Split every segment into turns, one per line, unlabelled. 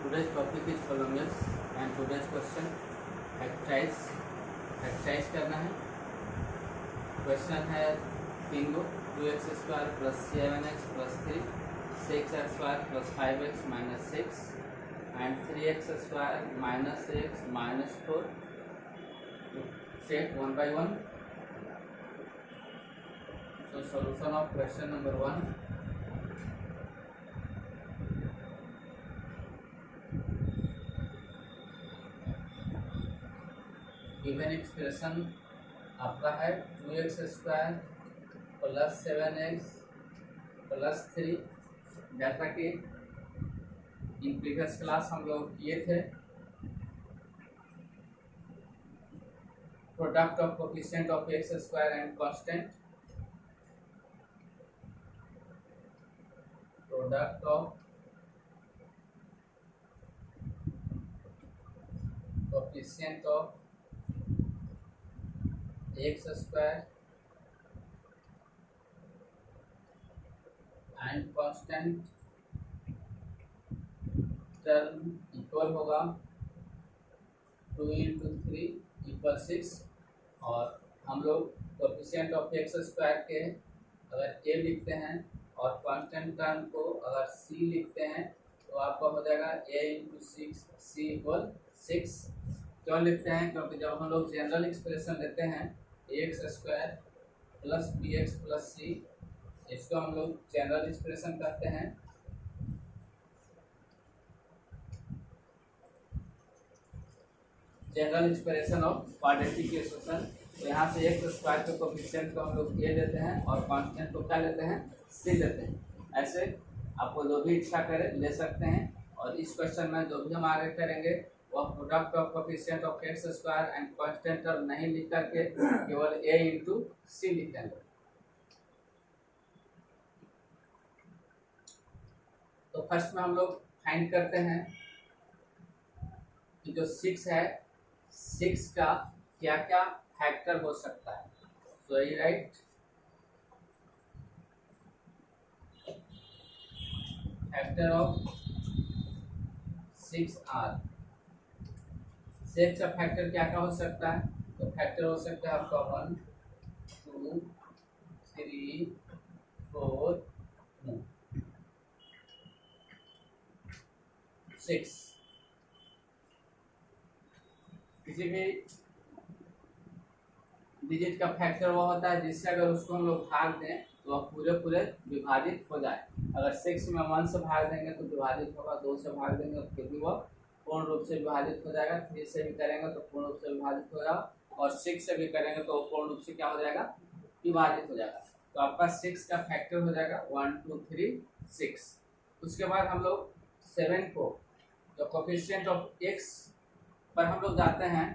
Today's topic is polynomials and today's question factorise करना है। Question है 3 गो 2x² + 7x + 3 6x² + 5x - 6 and 3x² - 3x - 4. Take one by one. So solution of question number 1. Given expression आपका है 2x² + 7x + 3, जैसा कि in previous class हम लोग किए थे। Product of coefficient of x² and constant, product of coefficient of x² and constant term equal होगा 2 × 3 = 6। और हम लोग कोफिशिएंट ऑफ x² के अगर a लिखते हैं और कांस्टेंट टर्म को अगर c लिखते हैं तो आपका हो जाएगा a × 6 c = 6। क्यों लिखते हैं? क्योंकि जब हम लोग जनरल एक्सप्रेशन लेते हैं ax² + bx + c, इसको हम लोग जनरल एक्सप्रेशन कहते हैं। General expression of quadratic equation. तो यहाँ से x² के कोफिशिएंट को हम लोग a लेते हैं और कांस्टेंट को क्या लेते हैं? c लेते हैं। ऐसे आपको जो भी इच्छा करे ले सकते हैं। और इस क्वेश्चन में जो भी हम आगे करेंगे वह product of coefficient of x² and constant term नहीं लिख करके केवल a × c लिखेंगे। तो फर्स्ट में हम लोग फाइंड करते हैं कि जो 6 है, 6 का क्या क्या फैक्टर हो सकता है। सो यही राइट, फैक्टर ऑफ 6 आर। 6 का फैक्टर क्या क्या हो सकता है? तो फैक्टर हो सकता है आपका 1 2 3 4 6। किसी भी डिजिट का फैक्टर वो होता है जिससे अगर उसको हम लोग भाग दें तो वह पूरे विभाजित हो जाए। अगर 6 में 1 से भाग देंगे तो विभाजित होगा, 2 से भाग देंगे तो फिर भी वह पूर्ण रूप से विभाजित हो जाएगा, 3 से भी करेंगे तो पूर्ण रूप से विभाजित हो जाएगा, और 6 से भी करेंगे तो पूर्ण रूप से क्या हो जाएगा? विभाजित हो जाएगा। तो आपका 6 का फैक्टर हो जाएगा 1 2 3 6। उसके बाद हम लोग 7 को जो कोफिशिएंट ऑफ x पर हम लोग जाते हैं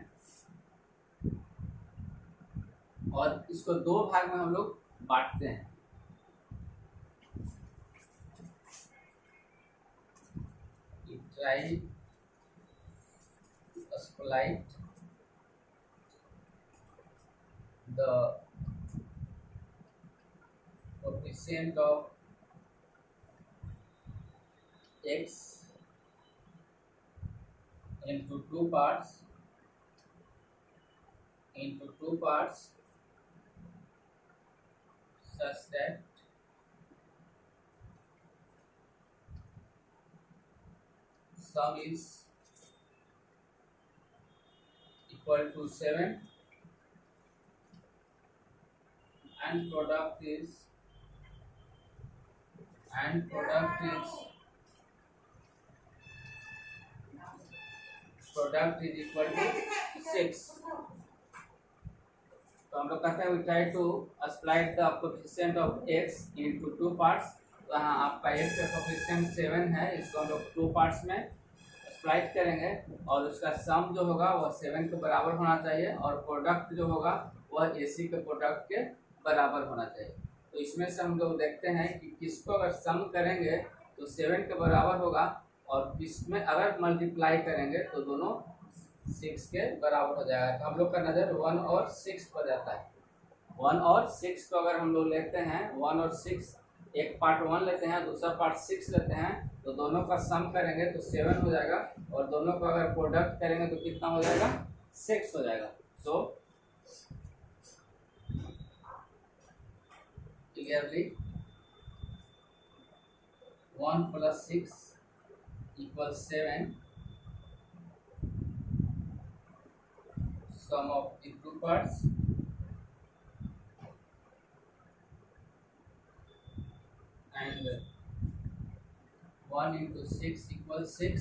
और इसको 2 भाग में हम लोग बांटते हैं। Try split the coefficient of x into two parts such that sum is equal to 7 and product is equal to 6। तो हम लोग कहते हैं we try to split the coefficient of x into 2 parts। तो यहाँ आपका x का coefficient 7 है, इसको हम लोग 2 पार्ट्स में स्प्लाइट करेंगे और उसका सम जो होगा वह 7 के बराबर होना चाहिए और प्रोडक्ट जो होगा वह ac के प्रोडक्ट के बराबर होना चाहिए। तो इसमें से हम लोग देखते हैं कि किसको अगर सम करेंगे तो 7 के बराबर होगा और इसमें अगर मल्टीप्लाई करेंगे तो दोनों 6 के बराबर हो जाएगा। तो हम लोग का नज़र 1 और 6 पर जाता है। 1 और 6 को अगर हम लोग लेते हैं 1 और 6 एक पार्ट 1 लेते हैं, दूसरा पार्ट 6 लेते हैं, तो दोनों का सम करेंगे तो 7 हो जाएगा, और दोनों का अगर प्रोडक्ट करेंगे तो कितना हो जाएगा, 6 हो जाएगा। So clearly 1 + 6 = 7, sum of the two parts, and 1 × 6 = 6,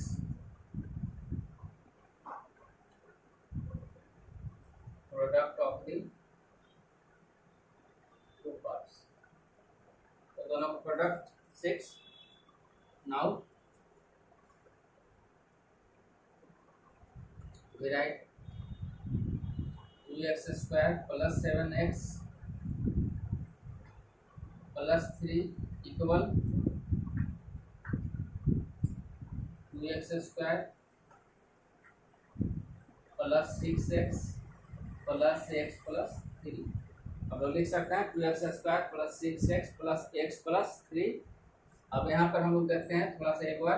product of the two parts, तो दोनों का product 6। Now we write 2x² + 7x + 3 equal 2x² + 6x + x + 3। अब लोग लिख सकते हैं 2x² + 6x + x + 3। अब यहाँ पर हम लोग देखते हैं थोड़ा सा एक बार,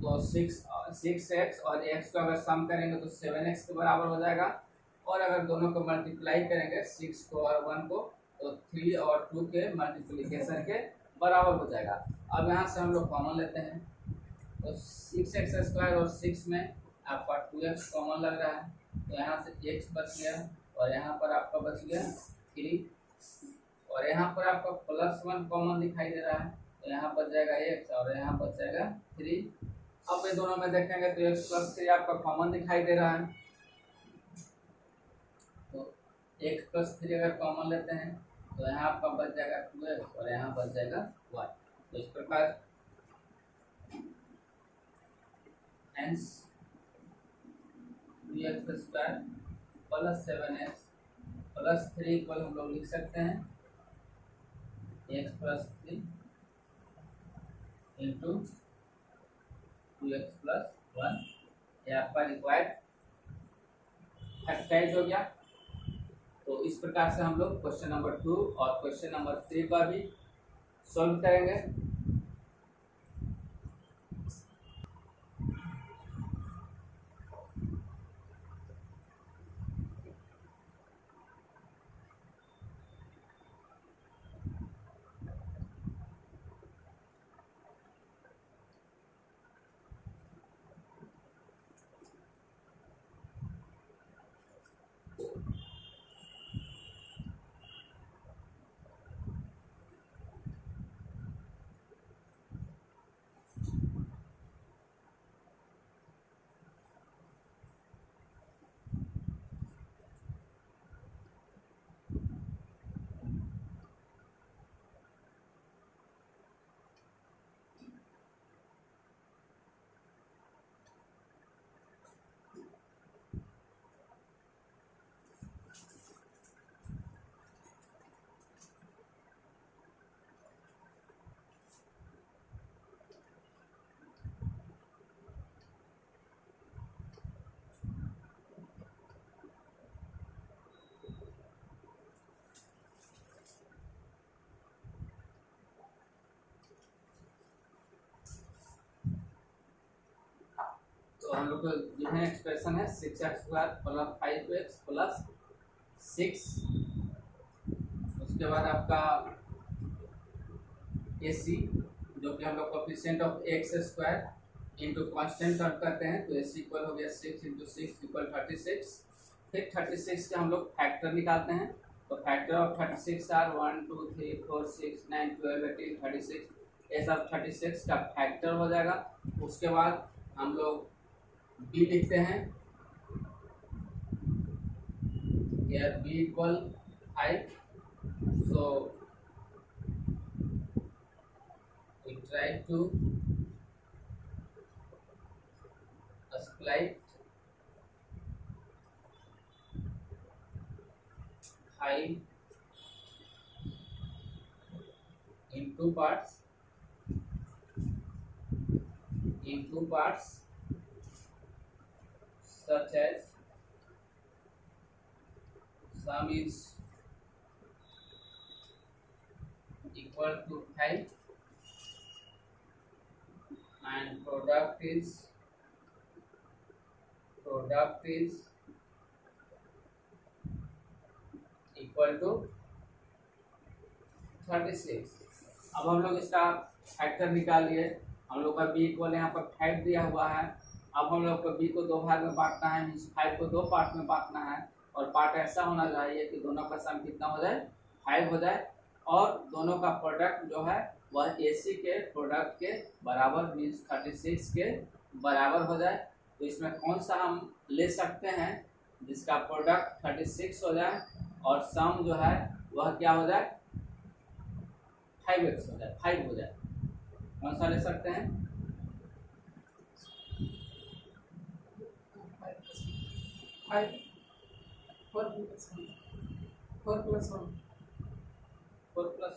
तो 6x और x का अगर सम करेंगे तो 7x के बराबर हो जाएगा, और अगर दोनों को मल्टीप्लाई करेंगे 6 को और 1 को, तो 3 और 2 के मल्टीप्लिकेशन के बराबर हो जाएगा। अब यहाँ से हम लोग कॉमन लेते हैं, तो 6x² और 6 में आपका 2x कॉमन लग रहा है, तो यहाँ से x बच गया, और यहाँ पर आपका बच गया 3, और यहाँ पर आपका +1 कॉमन दिखाई दे रहा है, तो यहाँ बच जाएगा x और यहाँ बच जाएगा 3। अब ये दोनों में देखेंगे तो x + 3 आपका कॉमन दिखाई दे रहा है, तो x + 3 अगर कॉमन लेते हैं तो यहाँ आपका बच जाएगा 2x और यहाँ बच जाएगा y। तो इस प्रकार hence 2x² + 7x + 3 इक्वल हम लोग लिख सकते हैं x + 3 × 2x + 1। यह आपका रिक्वायर्ड फैक्टराइज हो गया। तो इस प्रकार से हम लोग क्वेश्चन नंबर 2 और क्वेश्चन नंबर 3 का भी सॉल्व करेंगे। तो हम लोग को गिवन एक्सप्रेशन है 6x² + 5x + 6, उसके बाद आपका AC जो कि हम लोग coefficient of x² into constant term करते हैं, तो AC इक्वल हो गया 6 × 6 = 36। फिर 36 के हम लोग फैक्टर निकालते हैं, तो फैक्टर ऑफ 36 आर 1 2 3 4 6 9 12 18 36, ये सब 36 का फैक्टर हो जाएगा। उसके बाद हम लोग b लिखते हैं, here b = 5, so we try to split 5 in two parts such as sum is equal to 5 and product is equal to 36। अब हम लोग इसका फैक्टर निकाल लिए। हम लोग का बी इक्वल यहाँ पर 5 दिया हुआ है। अब हम लोग को बी को दो भाग में बांटना है, मीन्स 5 को दो पार्ट में बांटना है, और पार्ट ऐसा होना चाहिए कि दोनों का सम कितना हो जाए, 5 हो जाए, और दोनों का प्रोडक्ट जो है वह AC के प्रोडक्ट के बराबर, मीन्स 36 के बराबर हो जाए। तो इसमें कौन सा हम ले सकते हैं जिसका प्रोडक्ट 36 हो जाए और सम जो है वह क्या हो जाए, 5x हो जाए, 5 हो जाए। कौन सा ले सकते हैं?
5 4 प्लस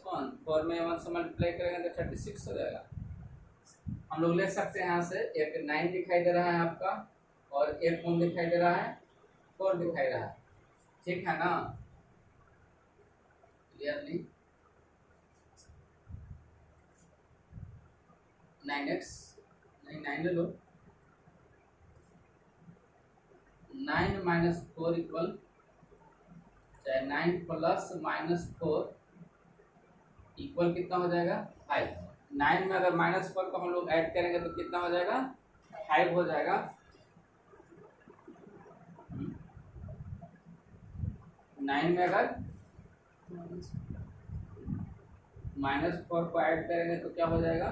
1
4 में 1 से मल्टीप्लाई करेंगे तो 36 हो जाएगा। हम लोग ले सकते हैं यहाँ से, एक 9 दिखाई दे रहा है आपका, और एक कौन दिखाई दे रहा है, 4 दिखाई रहा है। ठीक है ना, क्लियरली? 9x नहीं, 9 ले लो। 9 माइनस 4 इक्वल, चाहे 9 प्लस माइनस 4 इक्वल कितना हो जाएगा, 5। 9 में अगर माइनस 4 को हम लोग ऐड करेंगे तो कितना हो जाएगा, 5 हो जाएगा। 9 में अगर माइनस 4 को ऐड करेंगे तो क्या हो जाएगा,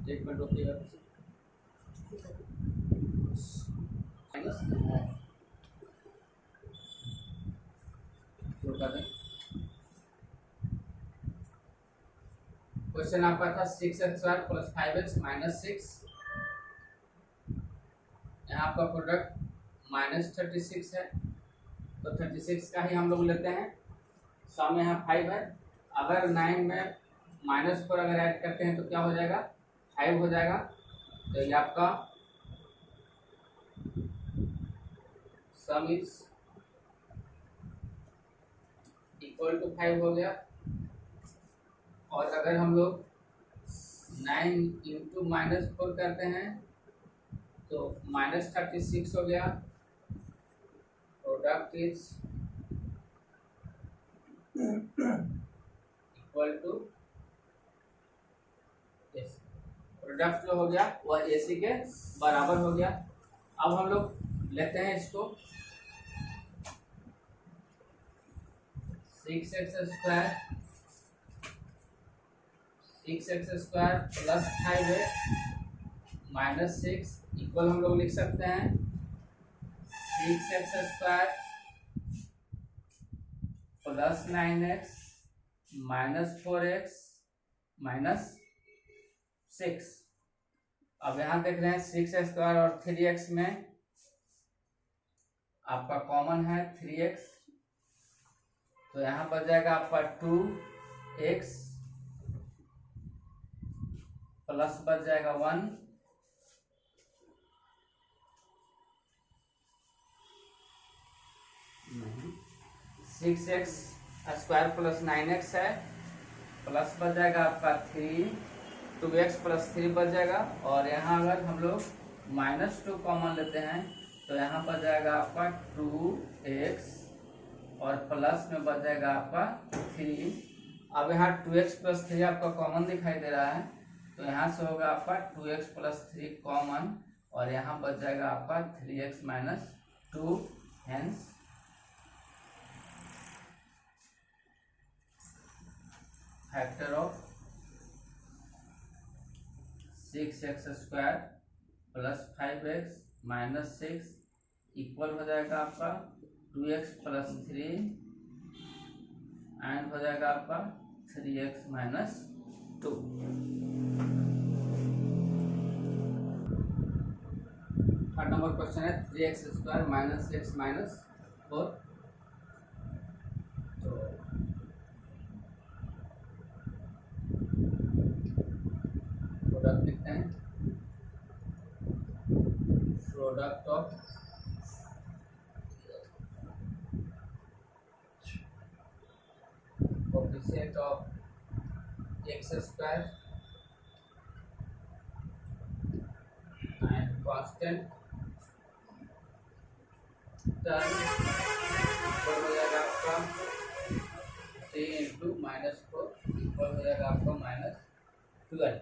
एक मिनट रुकिएगा, क्वेश्चन आपका था 6x² प्लस 5x माइनस 6। यहाँ आपका प्रोडक्ट -36 है, तो 36 का ही हम लोग लेते हैं। सम में यहाँ 5 है। अगर 9 में -4 अगर ऐड करते हैं तो क्या हो जाएगा, 5 हो जाएगा। तो ये आपका सम इज इक्वल टू 5 हो गया। और अगर हम लोग 9 इंटू -4 करते हैं तो -36 हो गया। Product is equal to, product जो हो गया वह AC के बराबर हो गया। अब हम लोग लेते हैं इसको 6x² plus 5x minus 6 equal हम लोग लिख सकते हैं 6x² plus 9x minus 4x minus 6। अब यहाँ देख रहे हैं 6x² और 3x में आपका कॉमन है 3x, तो यहाँ पर जाएगा आपका 2x प्लस बच जाएगा 1, 6x² प्लस 9x है, प्लस बच जाएगा आपका 3, 2x प्लस 3 बच जाएगा। और यहाँ अगर हम लोग -2 कॉमन लेते हैं तो यहाँ पर जाएगा आपका 2x और प्लस में बच जाएगा आपका 3। अब यहाँ 2x प्लस 3 आपका कॉमन दिखाई दे रहा है, तो यहाँ से होगा आपका 2x प्लस 3 कॉमन, और यहाँ बच जाएगा आपका 3x minus 2। Hence factor of 6x² plus 5x minus 6 equal हो जाएगा आपका 2x प्लस 3 एंड हो जाएगा आपका 3x minus 2। Third number question है 3x² माइनस 6 माइनस 4। तो प्रोडक्ट लिखते हैं, product of coefficient of x square and constant term equal हो जाएगा आपका 3 इंटू -4 इक्वल हो जाएगा आपका -12।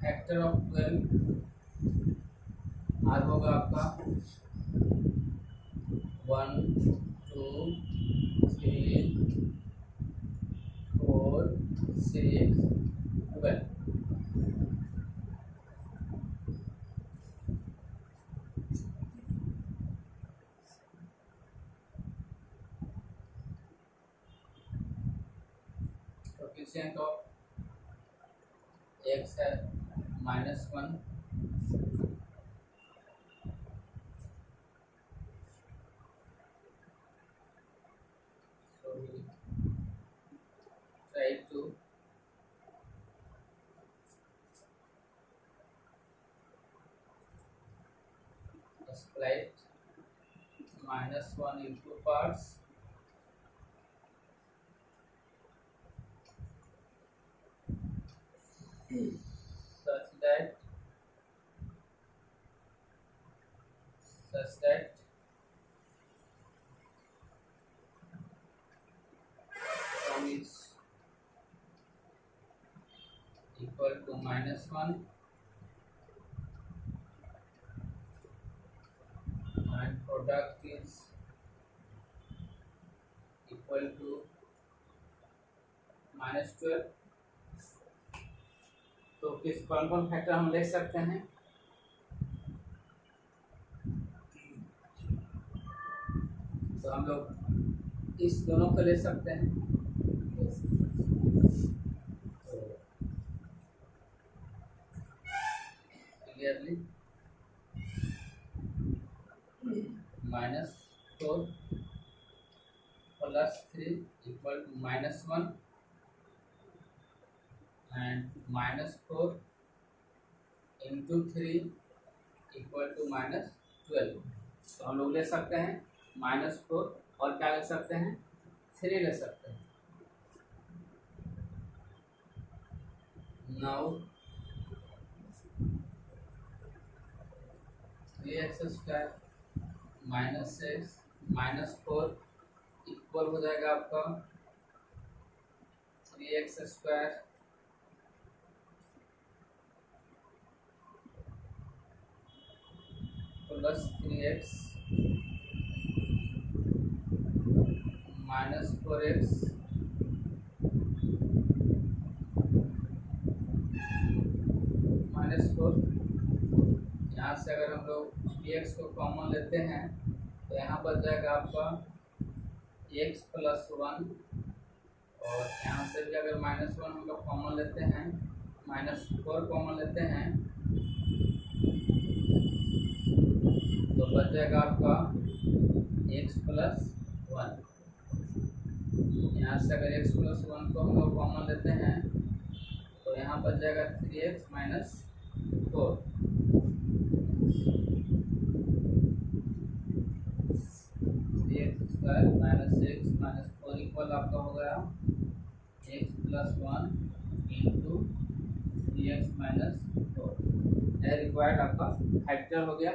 फैक्टर ऑफ 12 आर होगा आपका 1 2 3 4 6 12। कोएफिशिएंट ऑफ एक्स है -1, so we try to split -1 into parts such that sum is equal to -1 and product is equal to -12। तो किस कौन कौन फैक्टर हम ले सकते हैं? तो हम लोग इस दोनों को ले सकते हैं। Clearly -4 + 3 equal to -1 and -4 into 3 equal to -12। तो हम लोग ले सकते हैं -4 और क्या ले सकते हैं 3 ले सकते हैं। नाउ 3x² -6 -4 इक्वल हो जाएगा आपका 3x² प्लस 3x -4x -4। यहाँ से अगर हम लोग dx को कॉमन लेते हैं तो यहाँ पर जाएगा आपका x + 1 और यहाँ से भी अगर -1 हम लोग कॉमन लेते हैं -4 कॉमन लेते हैं तो बच जाएगा आपका x + 1। यहाँ से अगर x + 1 को हम लोग कॉमन लेते हैं तो यहाँ बच जाएगा 3x - 4। 3x² -6 -4 इक्वल आपका हो गया x + 1 इंटू 3x - 4। यह रिक्वायर्ड आपका फैक्टर हो गया।